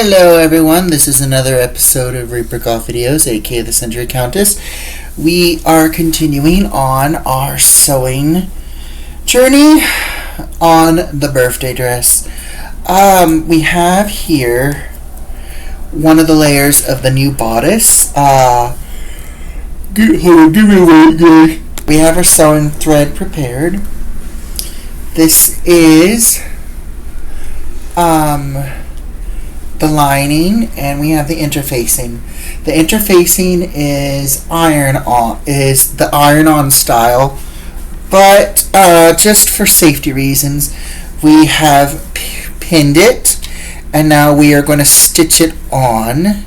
Hello everyone, this is another episode of Reaper Golf Videos, aka the Century Countess. We are continuing on our sewing journey on the birthday dress. We have here one of the layers of the new bodice. Give me a minute, guys. We have our sewing thread prepared. This is the lining, and we have the interfacing. The interfacing is the iron-on style, but just for safety reasons, we have pinned it, and now we are going to stitch it on.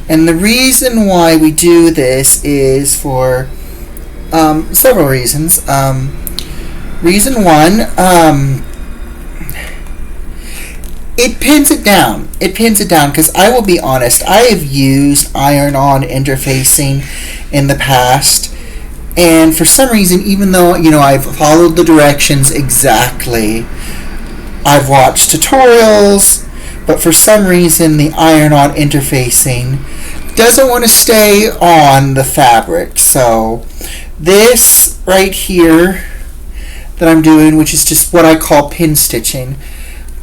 And the reason why we do this is for several reasons. Reason one, it pins it down. It pins it down because I will be honest, I have used iron-on interfacing in the past, and for some reason, even though I've followed the directions exactly, I've watched tutorials, but for some reason the iron-on interfacing doesn't want to stay on the fabric. So this right here that I'm doing, which is just what I call pin stitching.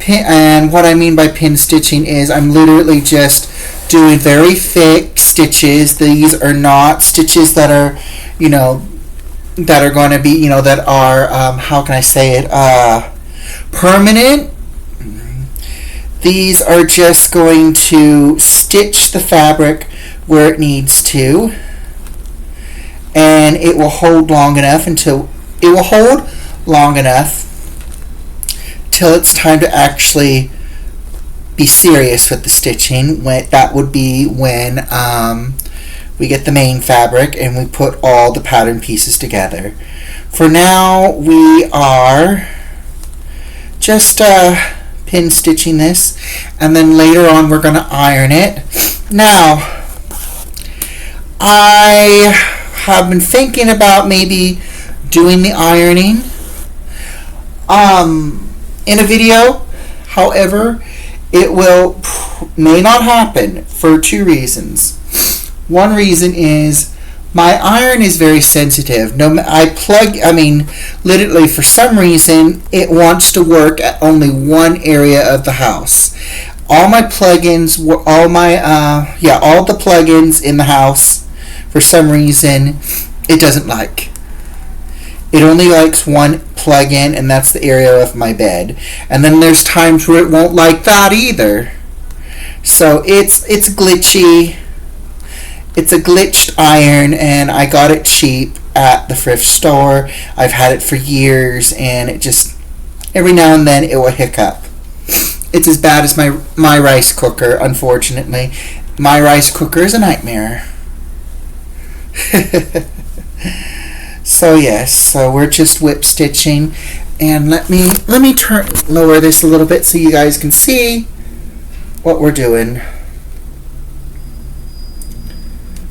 And what I mean by pin stitching is I'm literally just doing very thick stitches. These are not stitches that are, that are going to be, that are, how can I say it, permanent. These are just going to stitch the fabric where it needs to, and it will hold long enough till it's time to actually be serious with the stitching. That would be when we get the main fabric and we put all the pattern pieces together. For now, we are just pin stitching this, and then later on we're going to iron it. Now, I have been thinking about maybe doing the ironing in a video. However, it may not happen for two reasons. One reason is my iron is very sensitive. Literally for some reason it wants to work at only one area of the house. All the plugins in the house, for some reason, it doesn't like. It only likes one plug-in, and that's the area of my bed. And then there's times where it won't like that either. So it's glitchy. It's a glitched iron, and I got it cheap at the thrift store. I've had it for years, and it just, every now and then it will hiccup. It's as bad as my rice cooker, unfortunately. My rice cooker is a nightmare. So yes, so we're just whip stitching, and let me lower this a little bit so you guys can see what we're doing.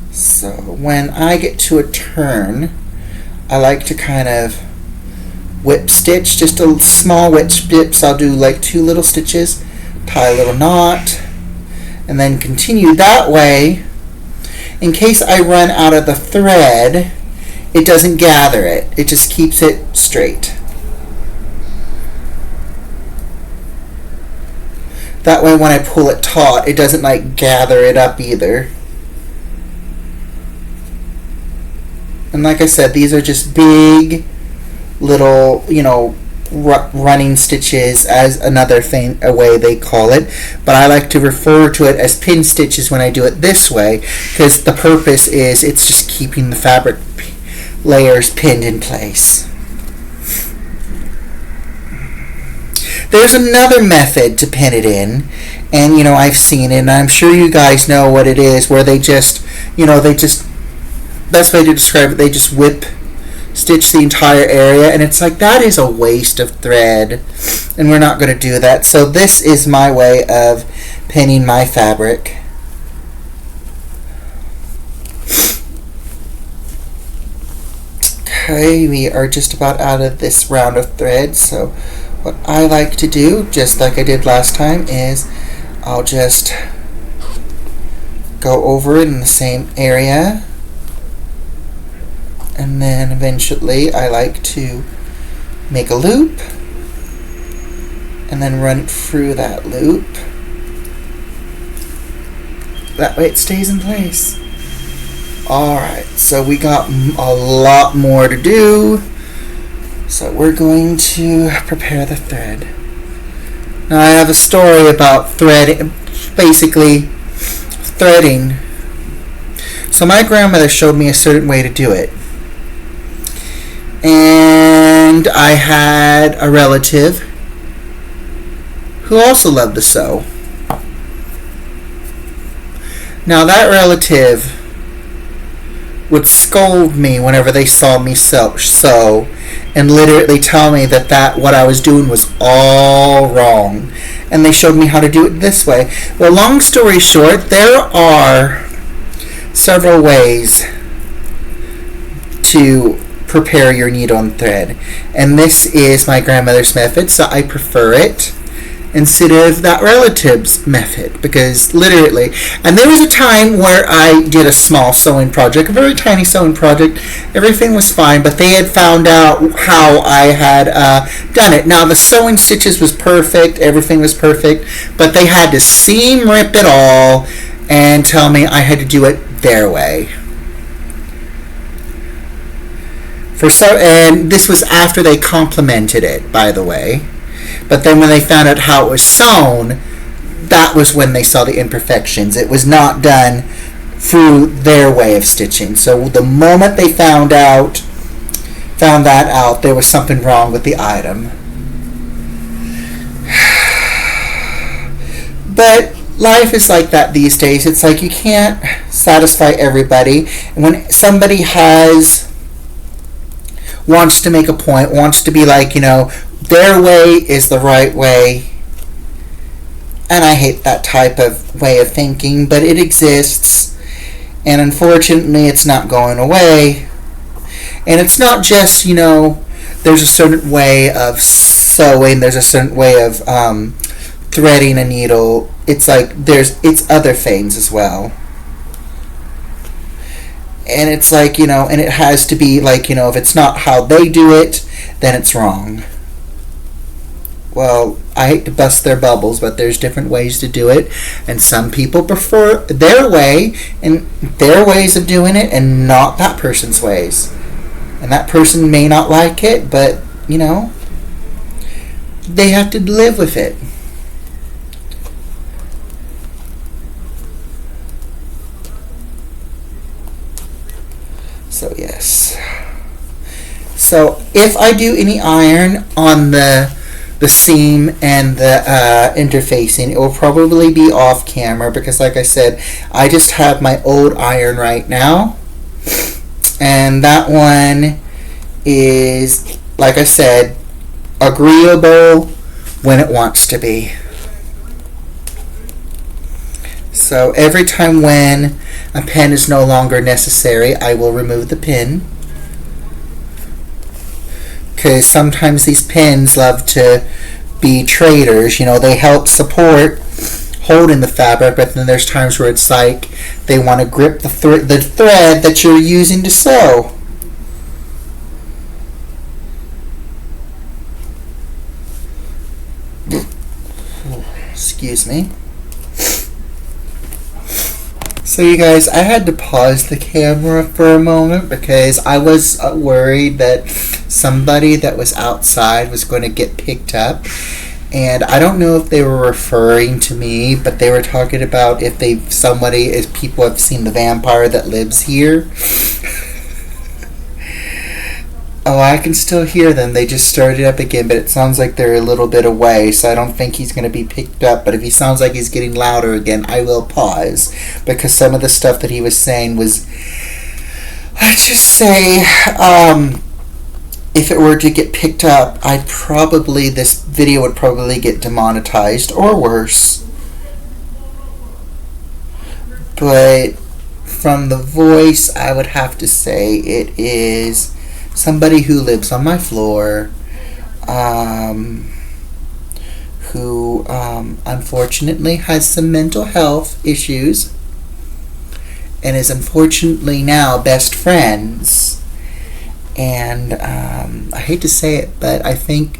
So when I get to a turn, I like to kind of whip stitch, just a small whip stitch. I'll do like 2 little stitches, tie a little knot, and then continue that way. In case I run out of the thread, it doesn't gather it. It just keeps it straight. That way when I pull it taut, it doesn't gather it up either. And like I said, these are just big little, running stitches, as a way they call it. But I like to refer to it as pin stitches when I do it this way, because the purpose is it's just keeping the fabric layers pinned in place. There's another method to pin it in, and I've seen it, and I'm sure you guys know what it is, where they just, best way to describe it, they just whip stitch the entire area, and it's like, that is a waste of thread, and we're not going to do that. So this is my way of pinning my fabric. Okay, we are just about out of this round of thread, so what I like to do, just like I did last time, is I'll just go over it in the same area, and then eventually I like to make a loop and then run it through that loop. That way it stays in place. Alright, so we got a lot more to do. So we're going to prepare the thread. Now I have a story about threading, basically threading. So my grandmother showed me a certain way to do it. And I had a relative who also loved to sew. Now that relative would scold me whenever they saw me sew and literally tell me that what I was doing was all wrong. And they showed me how to do it this way. Well, long story short, there are several ways to prepare your needle and thread. And this is my grandmother's method, so I prefer it instead of that relative's method, because literally, and there was a time where I did a small sewing project, a very tiny sewing project. Everything was fine, but they had found out how I had done it. Now the sewing stitches was perfect, everything was perfect, but they had to seam rip it all and tell me I had to do it their way. And this was after they complimented it, by the way. But then when they found out how it was sewn, that was when they saw the imperfections. It was not done through their way of stitching. So the moment they found that out, there was something wrong with the item. But life is like that these days. It's like you can't satisfy everybody. And when somebody wants to make a point, wants to be like, their way is the right way. And I hate that type of way of thinking, but it exists. And unfortunately, it's not going away. And it's not just, there's a certain way of sewing, there's a certain way of threading a needle. It's like it's other things as well. And it's like, and it has to be like, if it's not how they do it, then it's wrong. Well, I hate to bust their bubbles, but there's different ways to do it, and some people prefer their way and their ways of doing it and not that person's ways. And that person may not like it, but, they have to live with it. So, yes. So, if I do any iron on the seam and the interfacing, it will probably be off camera because, like I said, I just have my old iron right now, and that one is, like I said, agreeable when it wants to be. So every time when a pen is no longer necessary, I will remove the pin. Because sometimes these pins love to be traitors. They help support holding the fabric, but then there's times where it's like they want to grip the thread that you're using to sew. Excuse me. So you guys, I had to pause the camera for a moment because I was worried that somebody that was outside was going to get picked up. And I don't know if they were referring to me, but they were talking about if people have seen the vampire that lives here. Oh, I can still hear them. They just started up again, but it sounds like they're a little bit away, so I don't think he's going to be picked up. But if he sounds like he's getting louder again, I will pause, because some of the stuff that he was saying was, let's just say, if it were to get picked up, this video would probably get demonetized, or worse. But from the voice, I would have to say it is somebody who lives on my floor, who unfortunately has some mental health issues and is unfortunately now best friends. And I hate to say it, but I think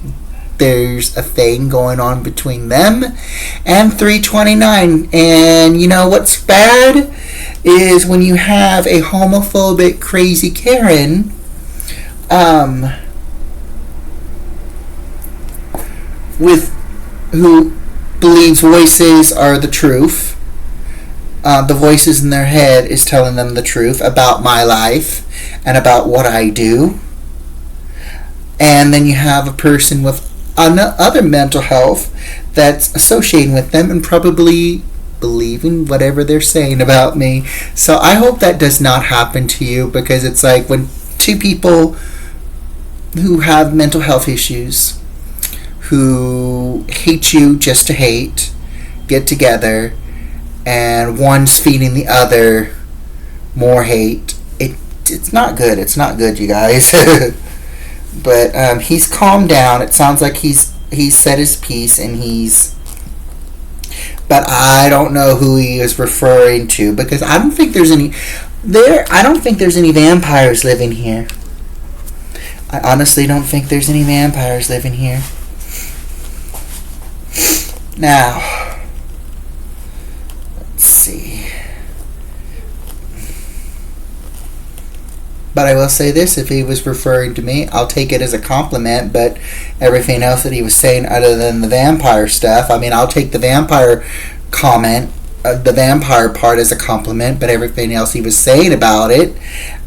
there's a thing going on between them and 329. And you know what's bad is when you have a homophobic crazy Karen with who believes voices are the truth. The voices in their head is telling them the truth about my life and about what I do. And then you have a person with other mental health that's associating with them and probably believing whatever they're saying about me. So I hope that does not happen to you, because it's like when two people who have mental health issues, who hate you just to hate, get together, and one's feeding the other more hate. It's not good. It's not good, you guys. But he's calmed down. It sounds like he's said his piece, and but I don't know who he is referring to, because I don't think there's any vampires living here. I honestly don't think there's any vampires living here. Now, let's see. But I will say this, if he was referring to me, I'll take it as a compliment, but everything else that he was saying other than the vampire stuff, I mean, Will take the vampire comment, the vampire part as a compliment, but everything else he was saying about it,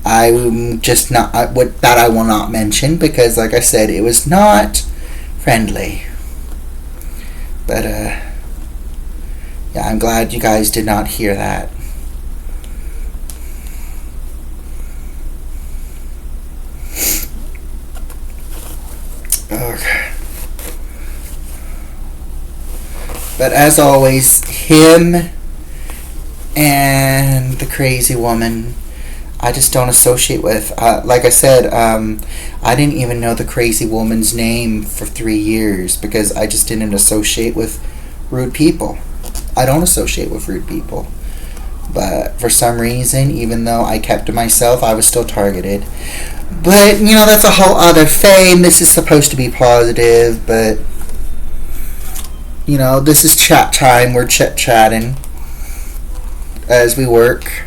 I'm just not, I will not mention, because like I said, it was not friendly. But, yeah, I'm glad you guys did not hear that. Okay. But as always, him and the crazy woman, I just don't associate with. Like I said, I didn't even know the crazy woman's name for 3 years because I just didn't associate with rude people. I don't associate with rude people. But for some reason, even though I kept to myself, I was still targeted. But, you know, that's a whole other thing. This is supposed to be positive, but, you know, this is chat time. We're chit-chatting as we work.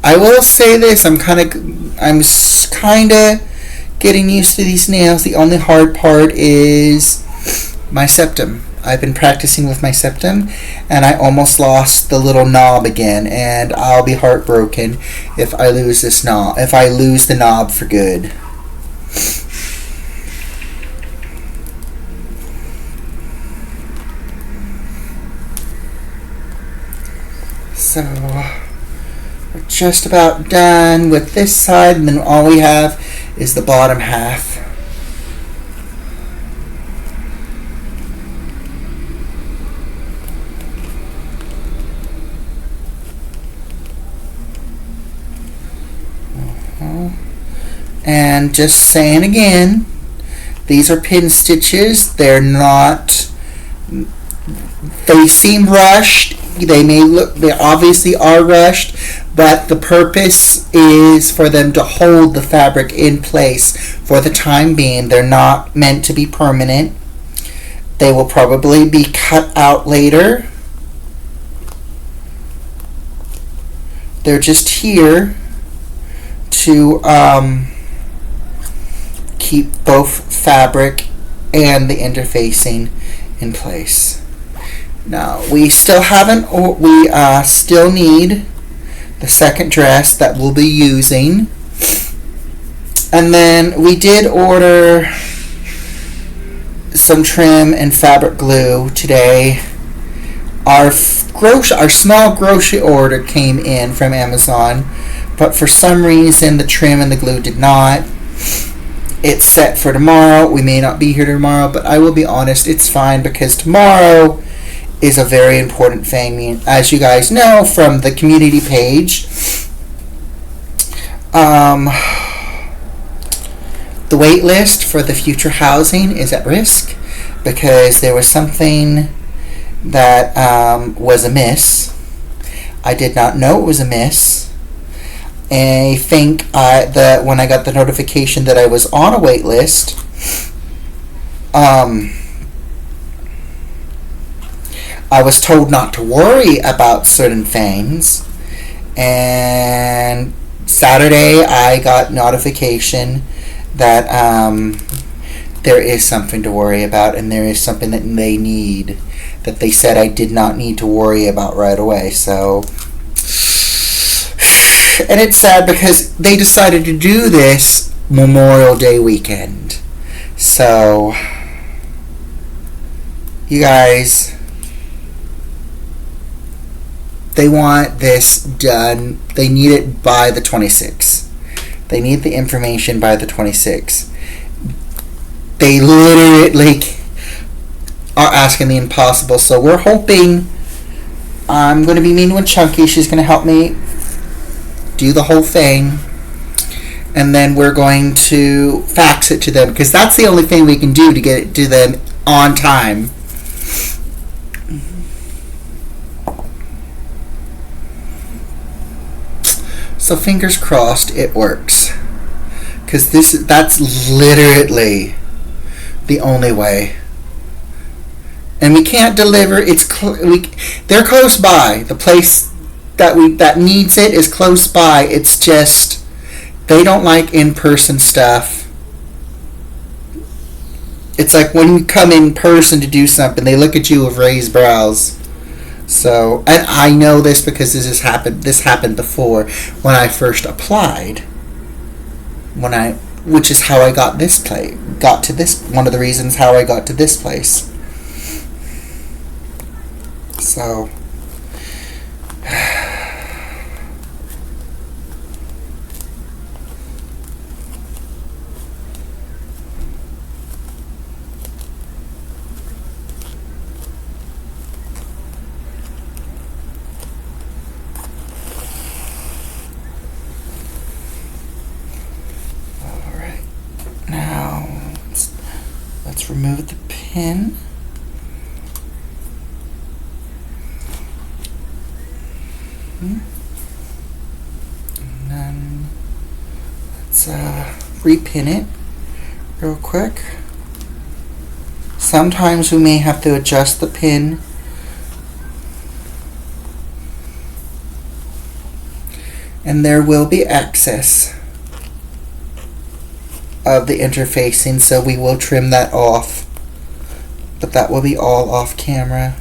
I will say this, I'm kind of getting used to these nails. The only hard part is my septum. I've been practicing with my septum, and I almost lost the little knob again, and I'll be heartbroken if I lose this knob, if I lose the knob for good. So, we're just about done with this side, and then all we have is the bottom half. And just saying again, these are pin stitches. They're not, they seem rushed. They obviously are rushed, but the purpose is for them to hold the fabric in place for the time being. They're not meant to be permanent. They will probably be cut out later. They're just here to keep both fabric and the interfacing in place. Now, we still need the second dress that we'll be using. And then we did order some trim and fabric glue today. Our small grocery order came in from Amazon, but for some reason the trim and the glue did not. It's set for tomorrow. We may not be here tomorrow, but I will be honest, it's fine, because tomorrow is a very important thing. As you guys know from the community page, Um, the wait list for the future housing is at risk because there was something that was amiss. I did not know it was amiss. And I think that when I got the notification that I was on a wait list, I was told not to worry about certain things. And Saturday, I got notification that there is something to worry about, and there is something that they need that they said I did not need to worry about right away. So, and it's sad because they decided to do this Memorial Day weekend. So, you guys, they want this done. They need it by the 26th. They need the information by the 26th. They literally are asking the impossible. So we're hoping. I'm going to be meeting with Chunky. She's going to help me do the whole thing. And then we're going to fax it to them because that's the only thing we can do to get it to them on time. So fingers crossed it works, because that's literally the only way. And we can't deliver. They're close by. The place that needs it is close by. It's just they don't like in-person stuff. It's like when you come in person to do something, they look at you with raised brows. So, and I know this because this happened before when I first applied. Which is how I got this place. One of the reasons how I got to this place. So, let's remove the pin. And then let's repin it real quick. Sometimes we may have to adjust the pin. And there will be excess of the interfacing, so we will trim that off, but that will be all off camera.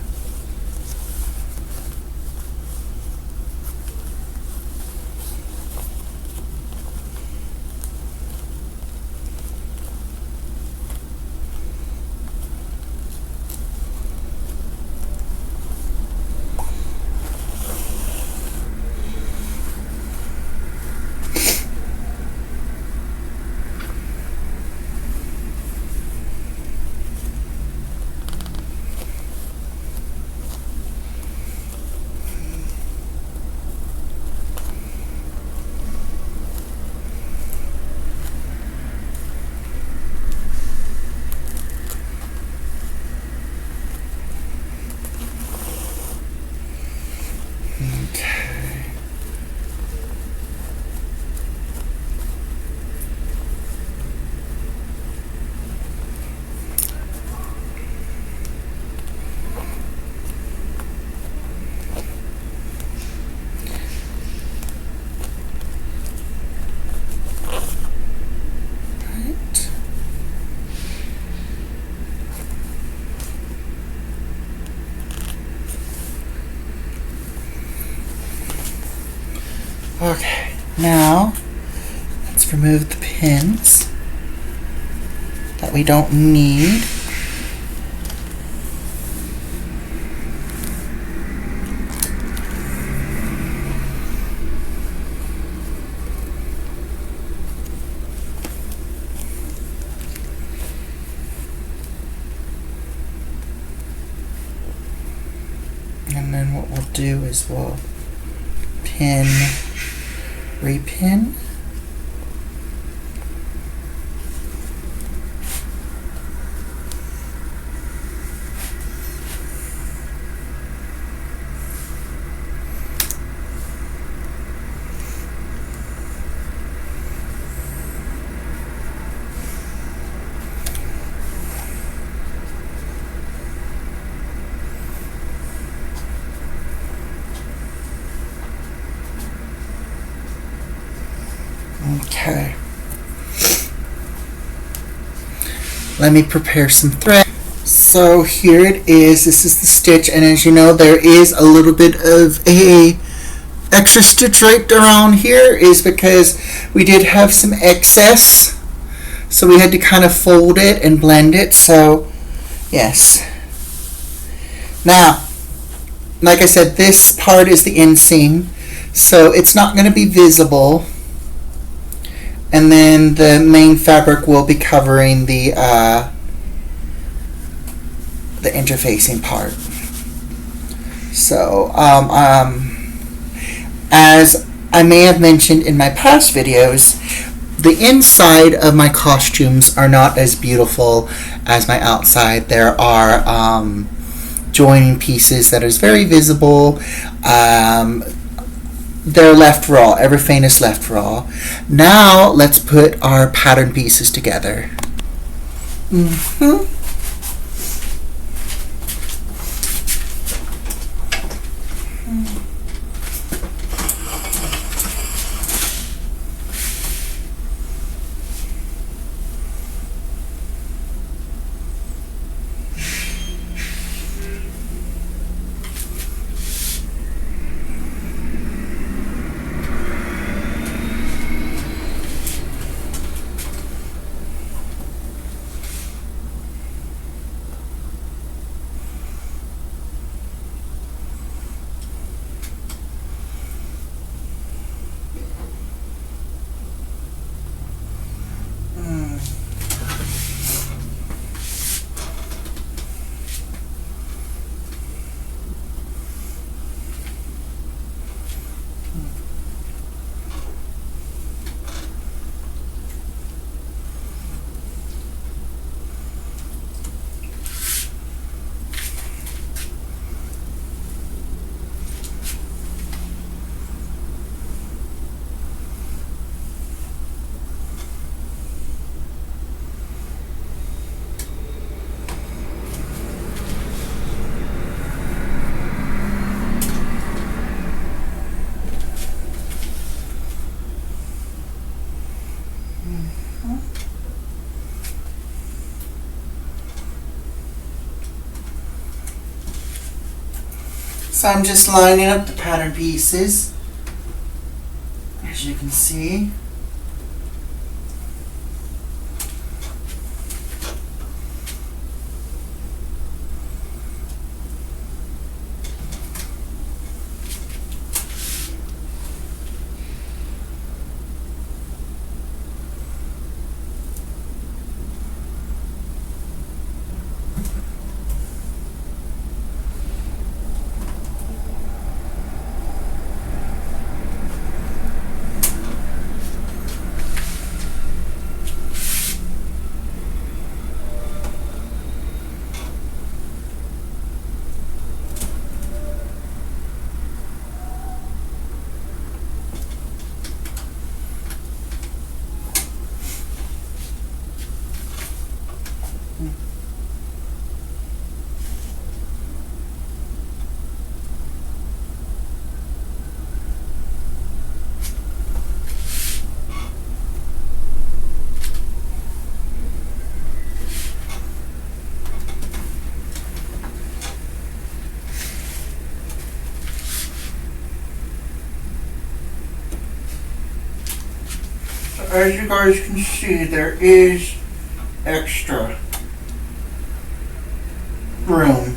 Okay, now let's remove the pins that we don't need. And then what we'll do is we'll repin. Let me prepare some thread. So here it is. This is the stitch, and as you know, there is a little bit of a extra stitch right around here, is because we did have some excess, so we had to kind of fold it and blend it. So yes. Now, like I said, this part is the inseam, so it's not going to be visible, and then the main fabric will be covering the interfacing part. So as I may have mentioned in my past videos, the inside of my costumes are not as beautiful as my outside. There are joining pieces that is very visible. They're left raw. Everything is left raw. Now let's put our pattern pieces together. So I'm just lining up the pattern pieces, as you can see. As you guys can see, there is extra room.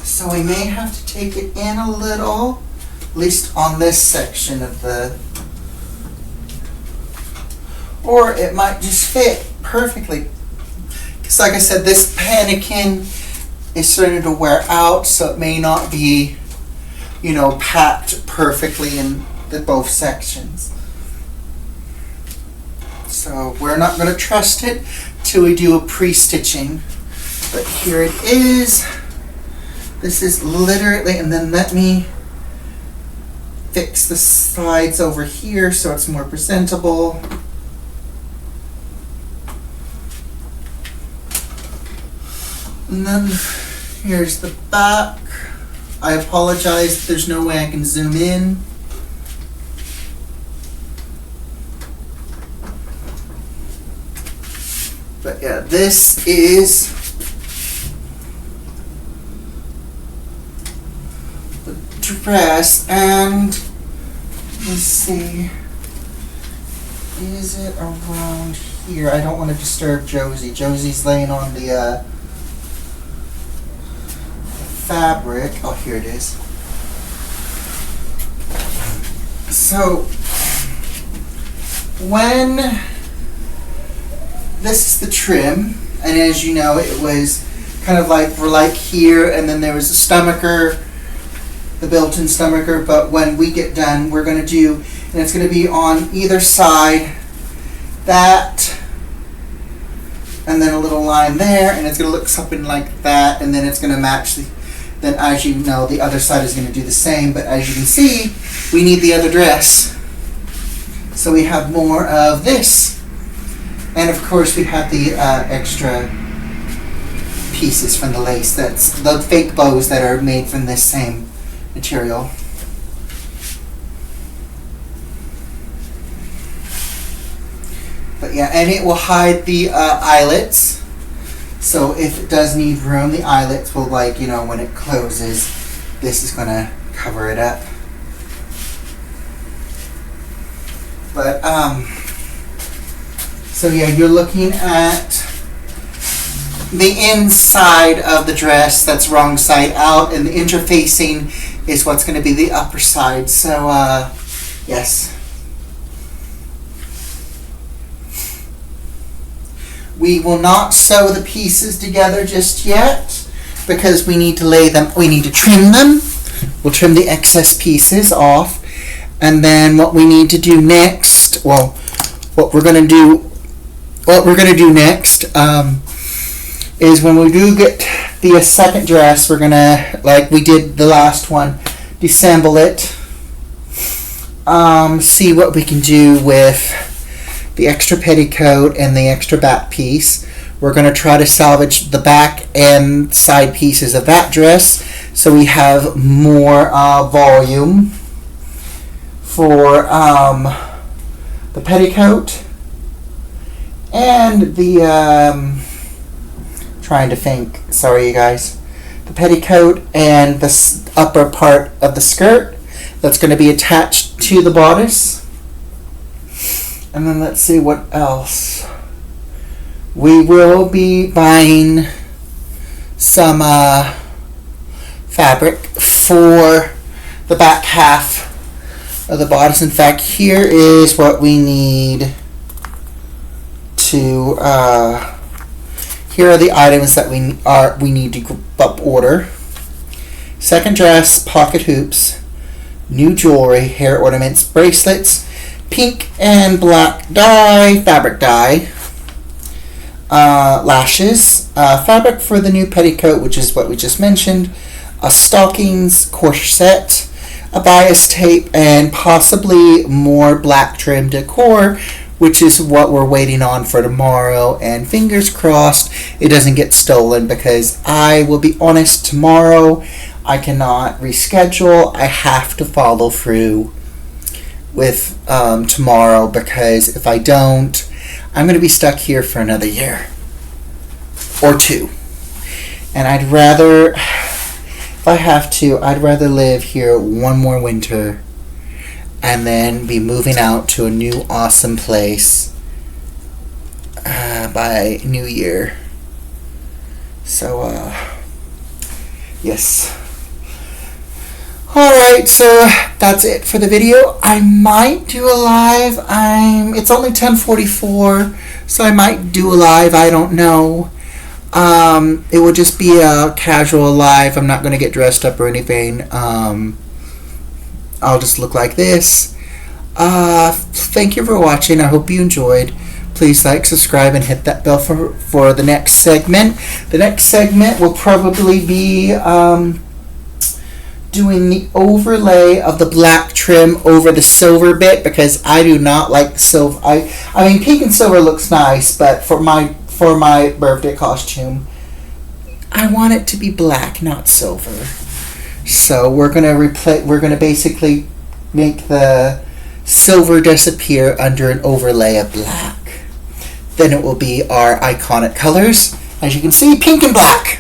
So we may have to take it in a little, at least on this section of the, or it might just fit perfectly. Because like I said, this pannikin is starting to wear out, so it may not be, you know, packed perfectly the both sections. So we're not going to trust it till we do a pre-stitching. But here it is. This is literally, and then let me fix the sides over here so it's more presentable. And then here's the back. I apologize, there's no way I can zoom in. But yeah, this is the dress, and let's see, is it around here? I don't want to disturb Josie. Josie's laying on the fabric. Oh, here it is. So when this is the trim, and as you know, it was kind of like we're like here, and then there was a stomacher, the built-in stomacher. But when we get done, we're going to do, and it's going to be on either side, that, and then a little line there, and it's going to look something like that, and then it's going to match the. Then, as you know, the other side is going to do the same. But as you can see, we need the other dress, so we have more of this. And of course, we have the extra pieces from the lace. That's the fake bows that are made from this same material. But yeah, and it will hide the eyelets. So if it does need room, the eyelets will, like, you know, when it closes, this is going to cover it up. But, so yeah, you're looking at the inside of the dress, that's wrong side out, and the interfacing is what's going to be the upper side. So, yes. We will not sew the pieces together just yet because we need to lay them, we need to trim them. We'll trim the excess pieces off. And then what we need to do next, well, what we're going to do next is when we do get the second dress, we're going to, like we did the last one, disassemble it, see what we can do with the extra petticoat and the extra back piece. We're going to try to salvage the back and side pieces of that dress so we have more volume for the petticoat and the trying to think, sorry you guys, the petticoat and the upper part of the skirt that's going to be attached to the bodice. And then let's see what else. We will be buying some fabric for the back half of the bodice. In fact, here is what we need to. Here are the items that we need to up order. Second dress, pocket hoops, new jewelry, hair ornaments, bracelets, pink and black dye, fabric dye, lashes, fabric for the new petticoat, which is what we just mentioned, stockings, corset, a bias tape, and possibly more black trim decor, which is what we're waiting on for tomorrow. And fingers crossed it doesn't get stolen, because I will be honest, tomorrow I cannot reschedule. I have to follow through with tomorrow, because if I don't, I'm going to be stuck here for another year or two. And I'd rather, if I have to, I'd rather live here one more winter and then be moving out to a new awesome place by New Year. So, yes. Alright, so that's it for the video. I might do a live. It's only 10:44, so I might do a live. I don't know. It will just be a casual live. I'm not going to get dressed up or anything. I'll just look like this. Thank you for watching. I hope you enjoyed. Please like, subscribe, and hit that bell for the next segment. The next segment will probably be doing the overlay of the black trim over the silver bit, because I do not like silver. I mean, pink and silver looks nice, but for my birthday costume, I want it to be black, not silver. So we're gonna basically make the silver disappear under an overlay of black. Then it will be our iconic colors. As you can see, pink and black.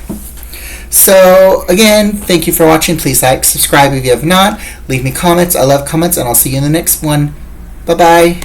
So again, thank you for watching. Please like, subscribe if you have not. Leave me comments. I love comments, and I'll see you in the next one. Bye-bye.